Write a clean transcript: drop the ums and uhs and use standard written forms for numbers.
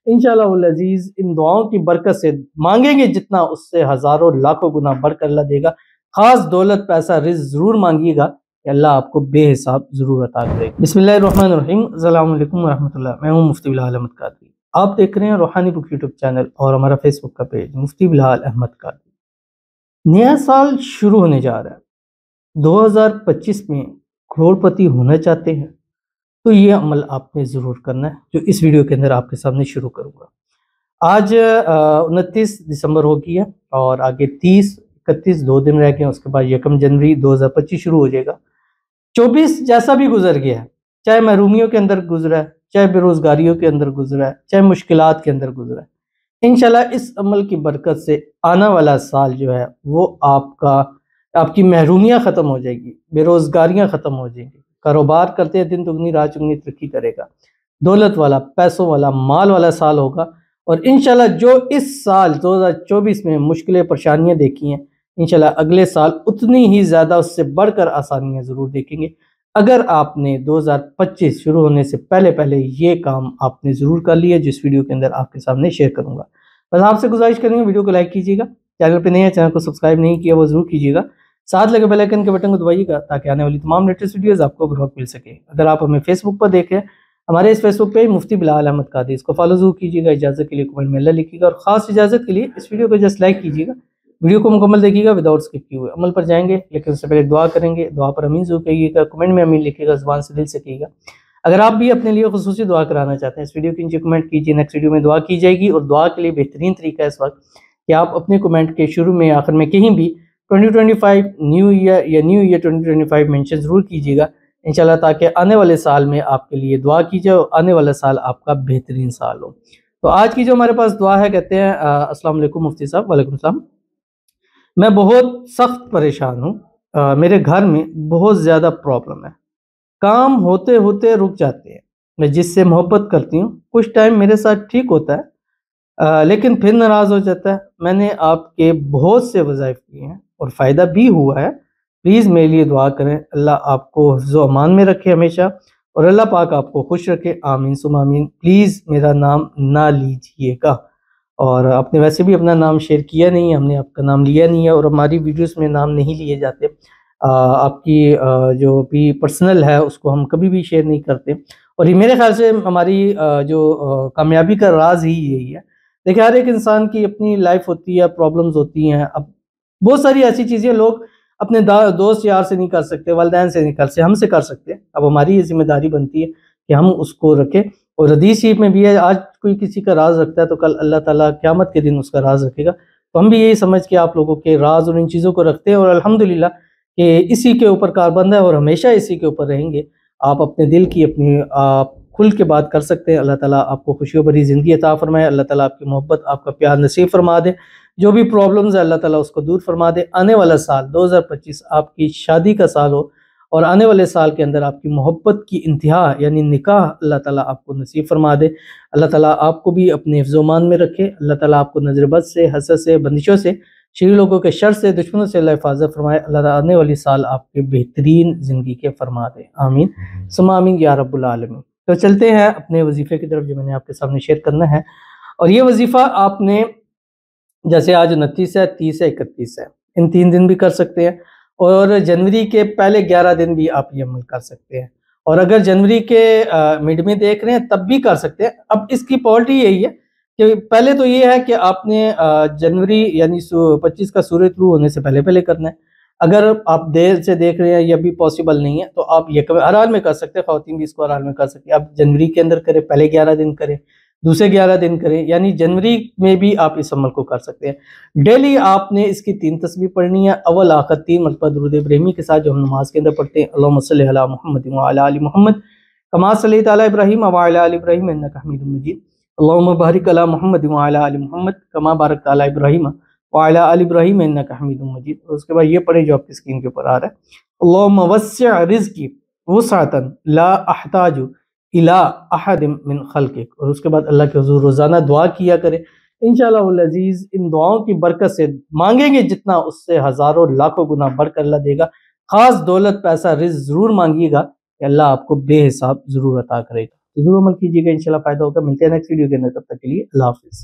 انشاءاللہ العزیز ان دعاؤں کی برکت سے مانگیں گے جتنا اس سے ہزاروں لاکھوں گنا بڑھ کر اللہ دے گا۔ خاص دولت پیسہ رزق ضرور مانگیے گا کہ اللہ آپ کو بے حساب ضرور عطا کرے گا۔ بسم اللہ الرحمن الرحیم۔ السلام علیکم ورحمۃ اللہ۔ میں ہوں مفتی بلال احمد قادری۔ آپ دیکھ رہے ہیں روحانی بک یوٹیوب چینل اور ہمارا فیس بک کا پیج مفتی بلال احمد قادری۔ نیا سال شروع ہونے جا رہا ہے، 2025 میں کروڑ پتی ہونا چاہتے ہیں تو یہ عمل آپ نے ضرور کرنا ہے جو اس ویڈیو کے اندر آپ کے سامنے شروع کروں گا۔ آج 29 دسمبر ہو گئی ہے اور آگے 30 31 2 دن رہ گئے ہیں، اس کے بعد 1 جنوری 2025 شروع ہو جائے گا۔ 24 جیسا بھی گزر گیا ہے، چاہے محرومیوں کے اندر گزرا ہے، چاہے بے روزگاریوں کے اندر گزرا ہے، چاہے مشکلات کے اندر گزرا ہے، انشاءاللہ اس عمل کی برکت سے آنے والا سال جو ہے وہ آپ کی محرومیاں ختم ہو جائے گی، بے روزگاریاں ختم ہو جائیں گی، کاروبار کرتے ہیں دن دگنی رات چگنی ترقی کرے گا، دولت والا، پیسوں والا، مال والا سال ہوگا۔ اور انشاءاللہ جو اس سال 2024 میں مشکلیں پریشانیاں دیکھی ہیں، انشاءاللہ اگلے سال اتنی ہی زیادہ اس سے بڑھ کر آسانیاں ضرور دیکھیں گے اگر آپ نے 2025 شروع ہونے سے پہلے یہ کام آپ نے ضرور کر لیا جس ویڈیو کے اندر آپ کے سامنے شیئر کروں گا۔ بس آپ سے گزارش کریں گے ویڈیو کو لائک کیجیے گا، چینل پہ نہیں ہے چینل کو سبسکرائب نہیں کیا وہ ضرور کیجیے گا، ساتھ لگے بیل آئیکن کے بٹن کو دبائیے گا تاکہ آنے والی تمام لیٹسٹ ویڈیوز آپ کو بر وقت مل سکے۔ اگر آپ ہمیں فیس بک پر دیکھ رہے ہیں، ہمارے اس فیس بک پیج مفتی بلال احمد قادری، اس کو فالو ضرور کیجیے گا، اجازت کے لیے کمنٹ میں اللہ لکھیے گا اور خاص اجازت کے لیے اس ویڈیو کو جسٹ لائک کیجیے گا، ویڈیو کو مکمل دیکھیے گا وداؤٹ اسکپ کیے ہوئے۔ عمل پر جائیں گے لیکن اس سے پہلے دعا کریں گے، دعا پر امین ضرور کہیے گا، کمنٹ میں امین لکھیے گا، زبان سے دل سے کہیے گا۔ اگر آپ بھی اپنے لیے خصوصی دعا کرانا چاہتے ہیں اس ویڈیو کے نیچے کمنٹ کیجیے، نیکسٹ ویڈیو میں دعا کی جائے گی۔ اور دعا کے لیے بہترین طریقہ اس وقت کہ آپ اپنے کمنٹ کے شروع میں آخر میں کہیں بھی 2025 نیو ایئر یا نیو ایئر 2025 مینشن ضرور کیجیے گا انشاءاللہ، تاکہ آنے والے سال میں آپ کے لیے دعا کی جائے اور آنے والا سال آپ کا بہترین سال ہو۔ تو آج کی جو ہمارے پاس دعا ہے، کہتے ہیں السلام علیکم مفتی صاحب۔ وعلیکم السلام۔ میں بہت سخت پریشان ہوں، میرے گھر میں بہت زیادہ پرابلم ہے، کام ہوتے ہوتے رک جاتے ہیں، میں جس سے محبت کرتی ہوں کچھ ٹائم میرے ساتھ ٹھیک ہوتا ہے لیکن پھر ناراض ہو جاتا ہے۔ میں نے آپ کے بہت سے وظائف کیے ہیں اور فائدہ بھی ہوا ہے، پلیز میرے لیے دعا کریں، اللہ آپ کو حفظ و امان میں رکھے ہمیشہ اور اللہ پاک آپ کو خوش رکھے، آمین ثم آمین۔ پلیز میرا نام نہ لیجئے گا، اور آپ نے ویسے بھی اپنا نام شیئر کیا نہیں ہے، ہم نے آپ کا نام لیا نہیں ہے اور ہماری ویڈیوز میں نام نہیں لیے جاتے، آپ کی جو بھی پرسنل ہے اس کو ہم کبھی بھی شیئر نہیں کرتے، اور یہ میرے خیال سے ہماری جو کامیابی کا راز ہی یہی ہے۔ دیکھیں ہر ایک انسان کی اپنی لائف ہوتی ہے، پرابلمز ہوتی ہیں، اب بہت ساری ایسی چیزیں لوگ اپنے دوست یار سے نہیں کر سکتے، والدین سے نہیں کر سکتے، ہم سے کر سکتے ہیں، اب ہماری یہ ذمہ داری بنتی ہے کہ ہم اس کو رکھیں۔ اور حدیث شریف میں بھی ہے آج کوئی کسی کا راز رکھتا ہے تو کل اللہ تعالیٰ قیامت کے دن اس کا راز رکھے گا، تو ہم بھی یہی سمجھ کے آپ لوگوں کے راز اور ان چیزوں کو رکھتے ہیں اور الحمدللہ کہ اسی کے اوپر کاربند ہے اور ہمیشہ اسی کے اوپر رہیں گے۔ آپ اپنے دل کی اپنی آپ کھل کے بات کر سکتے ہیں، اللہ تعالیٰ آپ کو خوشیوں بھری زندگی عطا فرمائے، اللہ تعالیٰ آپ کی محبت آپ کا پیار نصیب فرما دے، جو بھی پرابلمز ہے اللہ تعالیٰ اس کو دور فرما دے۔ آنے والا سال 2025 آپ کی شادی کا سال ہو اور آنے والے سال کے اندر آپ کی محبت کی انتہا یعنی نکاح اللہ تعالیٰ آپ کو نصیب فرما دے، اللہ تعالیٰ آپ کو بھی اپنے حفظ و امان میں رکھے، اللہ تعالیٰ آپ کو نظر بد سے، حسد سے، بندشوں سے، شریر لوگوں کے شر سے، دشمنوں سے اللہ حفاظت فرمائے، اللہ تعالیٰ آنے والی سال آپ کے بہترین زندگی کے فرما دے، آمین ثم آمین یا رب العالمین۔ تو چلتے ہیں اپنے وظیفے کی طرف جو میں نے آپ کے سامنے شیئر کرنا ہے، اور یہ وظیفہ آپ نے جیسے آج 29 ہے، 30 ہے، 31 ہے، ان 3 دن بھی کر سکتے ہیں، اور جنوری کے پہلے 11 دن بھی آپ یہ عمل کر سکتے ہیں، اور اگر جنوری کے مڈ میں دیکھ رہے ہیں تب بھی کر سکتے ہیں۔ اب اس کی پالیسی یہی ہے کہ پہلے تو یہ ہے کہ آپ نے جنوری یعنی 25 کا سورج طلوع ہونے سے پہلے کرنا ہے، اگر آپ دیر سے دیکھ رہے ہیں یا بھی پاسبل نہیں ہے تو آپ یہ ہر حال میں کر سکتے ہیں، خواتین بھی اس کو ہر حال میں کر سکتے ہیں، آپ جنوری کے اندر کریں، پہلے 11 دن کریں، دوسرے 11 دن کریں، یعنی جنوری میں بھی آپ اس عمل کو کر سکتے ہیں۔ ڈیلی آپ نے اس کی 3 تسبیح پڑھنی ہے، اول آخر 3 مرتبہ درود ابراہیمی کے ساتھ جو ہم نماز کے اندر پڑھتے ہیں، اللہم صلی علی محمد وعلی آل محمد کما صلیت علی ابراہیم وعلی آل ابراہیم انک حمید مجید، اللہم بارک علی محمد وعلی آل محمد کما بارکت علی ابراہیم وعلی آل ابراہیم انک حمید مجید۔ اور اس کے بعد یہ پڑھیں جو آپ کی اسکرین کے اوپر آ رہا ہے، اللہم وسع رزقی وسعۃ لا احتاج الی احد من خلقک، اور اس کے بعد اللہ کے حضور روزانہ دعا کیا کرے، انشاءاللہ العزیز ان دعاؤں کی برکت سے مانگیں گے جتنا اس سے ہزاروں لاکھوں گنا بڑھ کر اللہ دے گا، خاص دولت پیسہ رزق ضرور مانگیے گا کہ اللہ آپ کو بے حساب ضرور عطا کرے گا۔ تو ضرور عمل کیجیے گا، انشاءاللہ فائدہ ہوگا۔ ملتے ہیں نیکسٹ ویڈیو کے اندر، تب تک کے لیے اللہ حافظ۔